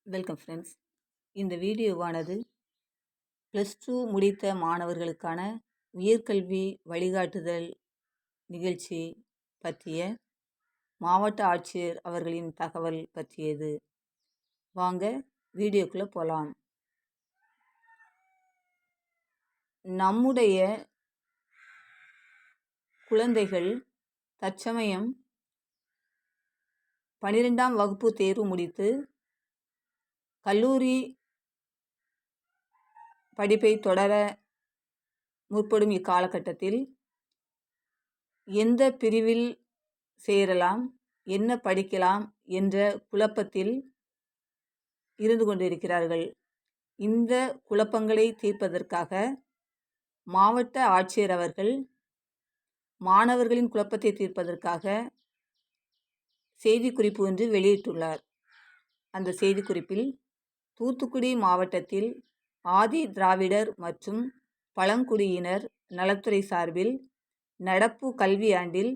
Welcome friends. இந்த வீடியோவானது +2 முடித்த மாணவர்களுக்கான உயர்கல்வி வழிகாட்டுதல் நிகழ்ச்சி பற்றிய மாவட்ட ஆட்சியர் அவர்களின் தகவல் பற்றியது. வாங்க வீடியோக்குள்ளே போகலாம். நம்முடைய குழந்தைகள் தற்சமயம் 12ஆம் வகுப்பு தேர்வு முடித்து கல்லூரி படிப்பை தொடர முற்படும் இக்காலகட்டத்தில் எந்த பிரிவில் சேரலாம், என்ன படிக்கலாம் என்ற குழப்பத்தில் இருந்து கொண்டிருக்கிறார்கள். இந்த குழப்பங்களை தீர்ப்பதற்காக மாவட்ட ஆட்சியர் அவர்கள் மாணவர்களின் குழப்பத்தை தீர்ப்பதற்காக செய்திக்குறிப்பு ஒன்று வெளியிட்டுள்ளார். அந்த செய்திக்குறிப்பில் தூத்துக்குடி மாவட்டத்தில் ஆதி திராவிடர் மற்றும் பழங்குடியினர் நலத்துறை சார்பில் நடப்பு கல்வியாண்டில்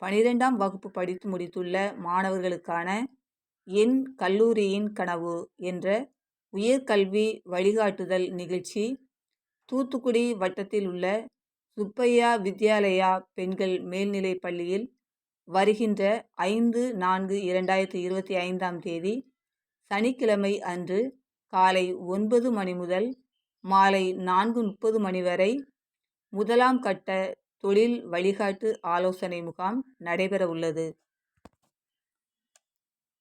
12ஆம் வகுப்பு படித்து முடித்துள்ள மாணவர்களுக்கான என் கல்லூரியின் கனவு என்ற உயர்கல்வி வழிகாட்டுதல் நிகழ்ச்சி தூத்துக்குடி வட்டத்தில் உள்ள சுப்பையா வித்யாலயா பெண்கள் மேல்நிலைப் பள்ளியில் வருகின்ற 5/4/2025 தேதி சனிக்கிழமை அன்று காலை 9 மணி முதல் மாலை 4:30 மணி வரை முதலாம் கட்ட தொழில் வழிகாட்டு ஆலோசனை முகாம் நடைபெற உள்ளது.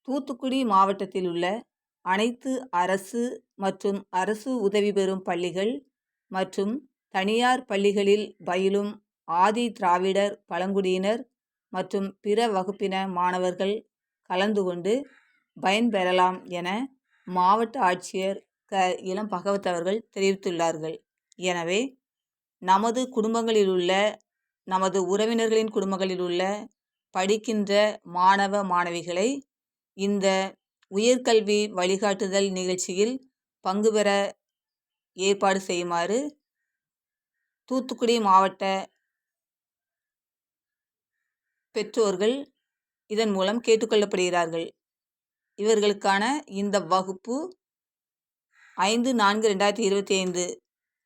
தூத்துக்குடி மாவட்டத்தில் உள்ள அனைத்து அரசு மற்றும் அரசு உதவி பெறும் பள்ளிகள் மற்றும் தனியார் பள்ளிகளில் பயிலும் ஆதி திராவிடர் பழங்குடியினர் மற்றும் பிற வகுப்பின மாணவர்கள் கலந்து கொண்டு பயன்பெறலாம் என மாவட்ட ஆட்சியர் இளம் பகவத் அவர்கள் தெரிவித்துள்ளார்கள். எனவே நமது குடும்பங்களில் உள்ள நமது உறவினர்களின் குடும்பங்களில் உள்ள படிக்கின்ற மாணவ மாணவிகளை இந்த உயர்கல்வி வழிகாட்டுதல் நிகழ்ச்சியில் பங்கு பெற ஏற்பாடு செய்யுமாறு தூத்துக்குடி மாவட்ட பெற்றோர்கள் இதன் மூலம் கேட்டுக்கொள்ளப்படுகிறார்கள். இவர்களுக்கான இந்த வகுப்பு 5/4/2025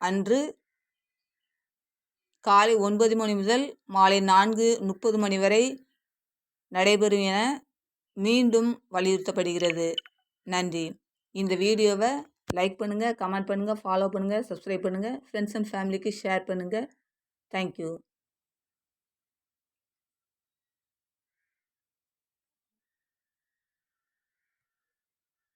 அன்று காலை 9 மணி முதல் மாலை 4:30 மணி வரை நடைபெறும் என மீண்டும் வலியுறுத்தப்படுகிறது. நன்றி. இந்த வீடியோவை லைக் பண்ணுங்கள், கமெண்ட் பண்ணுங்கள், ஃபாலோ பண்ணுங்கள், சப்ஸ்கிரைப் பண்ணுங்கள், ஃப்ரெண்ட்ஸ் அண்ட் ஃபேமிலிக்கு ஷேர் பண்ணுங்கள். தேங்க்யூ.